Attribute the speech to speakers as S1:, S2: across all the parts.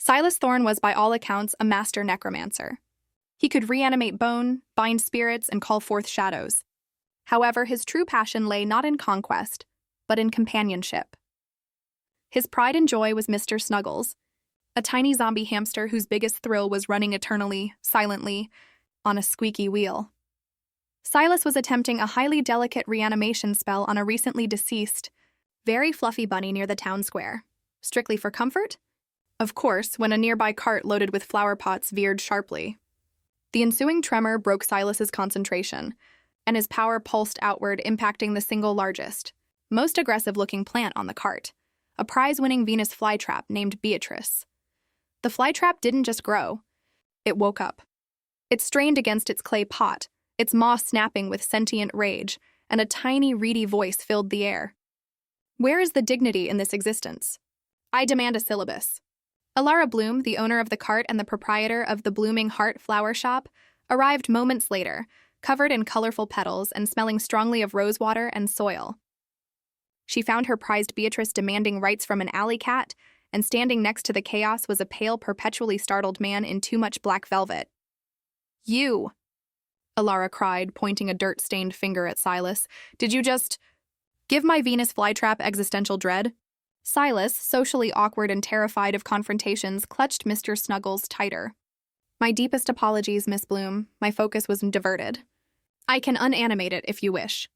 S1: Silas Thorne was, by all accounts, a master necromancer. He could reanimate bone, bind spirits, and call forth shadows. However, his true passion lay not in conquest, but in companionship. His pride and joy was Mr. Snuggles, a tiny zombie hamster whose biggest thrill was running eternally, silently, on a squeaky wheel. Silas was attempting a highly delicate reanimation spell on a recently deceased, very fluffy bunny near the town square. Strictly for comfort? Of course, when a nearby cart loaded with flower pots veered sharply. The ensuing tremor broke Silas's concentration, and his power pulsed outward, impacting the single largest, most aggressive-looking plant on the cart, a prize-winning Venus flytrap named Beatrice. The flytrap didn't just grow. It woke up. It strained against its clay pot, its maw snapping with sentient rage, and a tiny, reedy voice filled the air. Where is the dignity in this existence? I demand a syllabus. Elara Bloom, the owner of the cart and the proprietor of the Blooming Heart flower shop, arrived moments later, covered in colorful petals and smelling strongly of rosewater and soil. She found her prized Beatrice demanding rights from an alley cat, and standing next to the chaos was a pale, perpetually startled man in too much black velvet. You, Elara cried, pointing a dirt-stained finger at Silas. Did you just give my Venus flytrap existential dread? Silas, socially awkward and terrified of confrontations, clutched Mr. Snuggles tighter. My deepest apologies, Miss Bloom. My focus was diverted. I can unanimate it if you wish.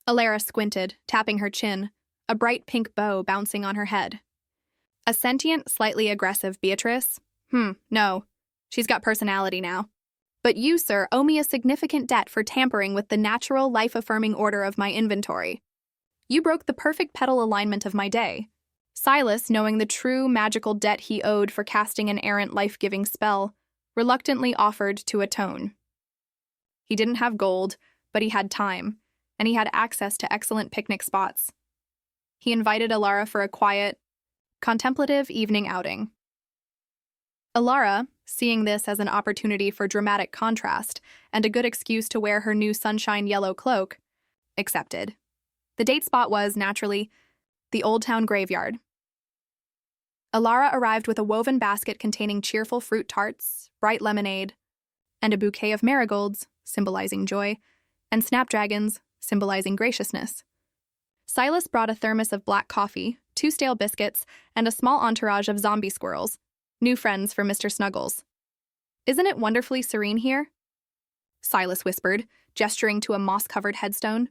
S1: Elara squinted, tapping her chin, a bright pink bow bouncing on her head. A sentient, slightly aggressive Beatrice? No. She's got personality now. But you, sir, owe me a significant debt for tampering with the natural, life-affirming order of my inventory. You broke the perfect petal alignment of my day. Silas, knowing the true magical debt he owed for casting an errant life-giving spell, reluctantly offered to atone. He didn't have gold, but he had time, and he had access to excellent picnic spots. He invited Elara for a quiet, contemplative evening outing. Elara, seeing this as an opportunity for dramatic contrast and a good excuse to wear her new sunshine yellow cloak, accepted. The date spot was, naturally, the Old Town graveyard. Elara arrived with a woven basket containing cheerful fruit tarts, bright lemonade, and a bouquet of marigolds, symbolizing joy, and snapdragons, symbolizing graciousness. Silas brought a thermos of black coffee, 2 stale biscuits, and a small entourage of zombie squirrels, new friends for Mr. Snuggles. Isn't it wonderfully serene here? Silas whispered, gesturing to a moss-covered headstone.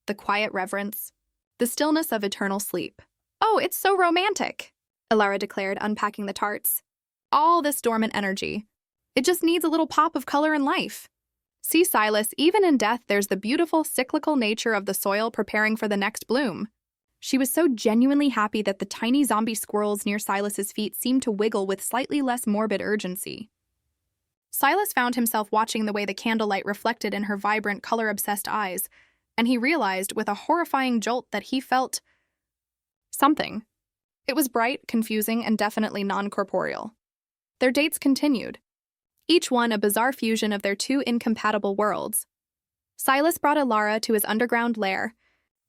S1: The quiet reverence, the stillness of eternal sleep. Oh, it's so romantic, Elara declared, unpacking the tarts. All this dormant energy. It just needs a little pop of color and life. See, Silas, even in death, there's the beautiful, cyclical nature of the soil preparing for the next bloom. She was so genuinely happy that the tiny zombie squirrels near Silas's feet seemed to wiggle with slightly less morbid urgency. Silas found himself watching the way the candlelight reflected in her vibrant, color-obsessed eyes, and he realized with a horrifying jolt that he felt something. It was bright, confusing, and definitely non-corporeal. Their dates continued, each one a bizarre fusion of their 2 incompatible worlds. Silas brought Elara to his underground lair,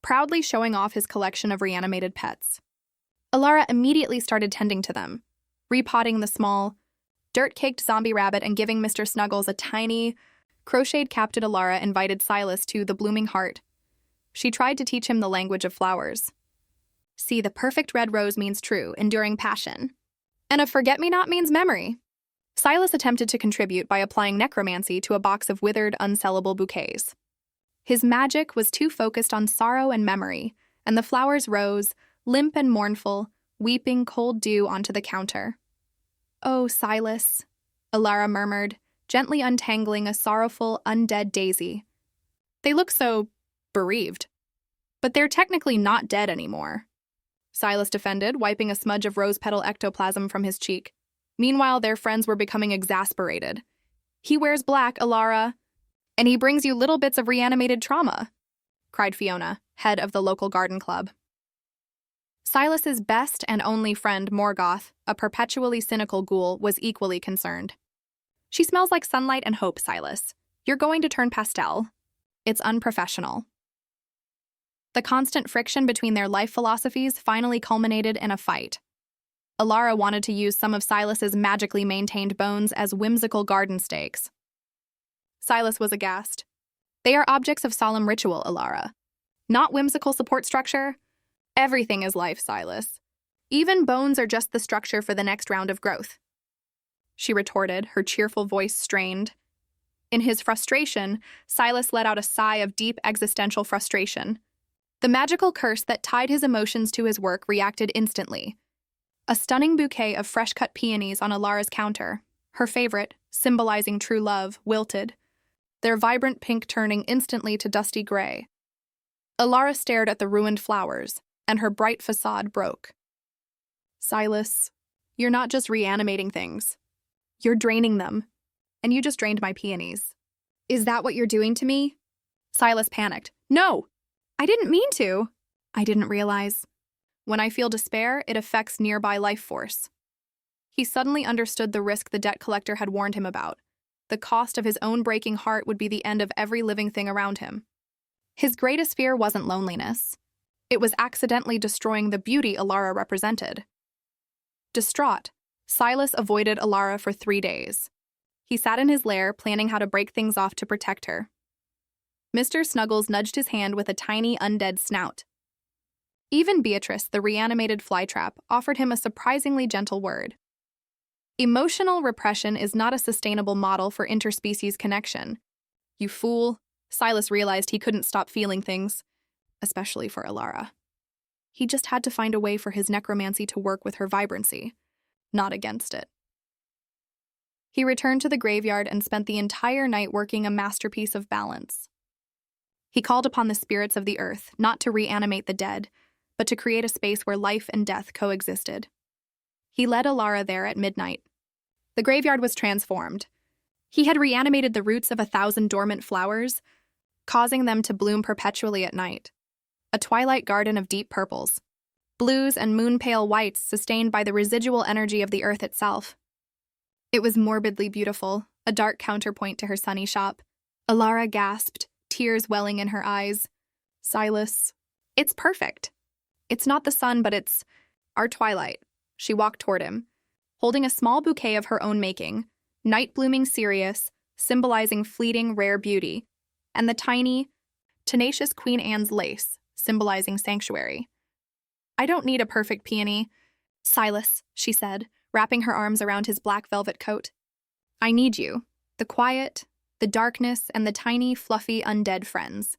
S1: proudly showing off his collection of reanimated pets. Elara immediately started tending to them, repotting the small, dirt-caked zombie rabbit and giving Mr. Snuggles a tiny, crocheted cap. Elara invited Silas to the Blooming Heart. She tried to teach him the language of flowers. See, the perfect red rose means true, enduring passion. And a forget-me-not means memory. Silas attempted to contribute by applying necromancy to a box of withered, unsellable bouquets. His magic was too focused on sorrow and memory, and the flowers rose, limp and mournful, weeping cold dew onto the counter. Oh, Silas, Elara murmured, gently untangling a sorrowful, undead daisy. They look so bereaved. But they're technically not dead anymore. Silas defended, wiping a smudge of rose petal ectoplasm from his cheek. Meanwhile, their friends were becoming exasperated. He wears black, Elara, and he brings you little bits of reanimated trauma, cried Fiona, head of the local garden club. Silas's best and only friend, Morgoth, a perpetually cynical ghoul, was equally concerned. She smells like sunlight and hope, Silas. You're going to turn pastel. It's unprofessional. The constant friction between their life philosophies finally culminated in a fight. Elara wanted to use some of Silas's magically maintained bones as whimsical garden stakes. Silas was aghast. They are objects of solemn ritual, Elara. Not whimsical support structure. Everything is life, Silas. Even bones are just the structure for the next round of growth. She retorted, her cheerful voice strained. In his frustration, Silas let out a sigh of deep existential frustration. The magical curse that tied his emotions to his work reacted instantly. A stunning bouquet of fresh-cut peonies on Elara's counter, her favorite, symbolizing true love, wilted, their vibrant pink turning instantly to dusty gray. Elara stared at the ruined flowers, and her bright facade broke. Silas, you're not just reanimating things. You're draining them. And you just drained my peonies. Is that what you're doing to me? Silas panicked. No! I didn't mean to. I didn't realize. When I feel despair, it affects nearby life force. He suddenly understood the risk the debt collector had warned him about. The cost of his own breaking heart would be the end of every living thing around him. His greatest fear wasn't loneliness. It was accidentally destroying the beauty Elara represented. Distraught, Silas avoided Elara for 3 days. He sat in his lair, planning how to break things off to protect her. Mr. Snuggles nudged his hand with a tiny, undead snout. Even Beatrice, the reanimated flytrap, offered him a surprisingly gentle word. Emotional repression is not a sustainable model for interspecies connection. You fool. Silas realized he couldn't stop feeling things, especially for Elara. He just had to find a way for his necromancy to work with her vibrancy, not against it. He returned to the graveyard and spent the entire night working a masterpiece of balance. He called upon the spirits of the earth not to reanimate the dead, but to create a space where life and death coexisted. He led Elara there at midnight. The graveyard was transformed. He had reanimated the roots of 1,000 dormant flowers, causing them to bloom perpetually at night. A twilight garden of deep purples, blues and moon-pale whites sustained by the residual energy of the earth itself. It was morbidly beautiful, a dark counterpoint to her sunny shop. Elara gasped, tears welling in her eyes. Silas, it's perfect. It's not the sun, but it's our twilight. She walked toward him, holding a small bouquet of her own making, night-blooming cereus, symbolizing fleeting, rare beauty, and the tiny, tenacious Queen Anne's lace, symbolizing sanctuary. I don't need a perfect peony, Silas, she said, wrapping her arms around his black velvet coat. I need you, the quiet, the darkness, and the tiny, fluffy, undead friends.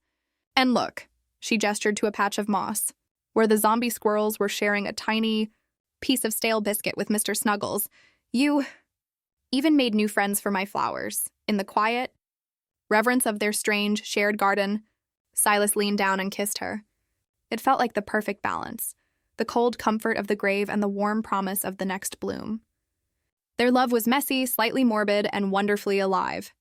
S1: And look, she gestured to a patch of moss, where the zombie squirrels were sharing a tiny piece of stale biscuit with Mr. Snuggles. You even made new friends for my flowers. In the quiet reverence of their strange, shared garden, Silas leaned down and kissed her. It felt like the perfect balance, the cold comfort of the grave and the warm promise of the next bloom. Their love was messy, slightly morbid, and wonderfully alive.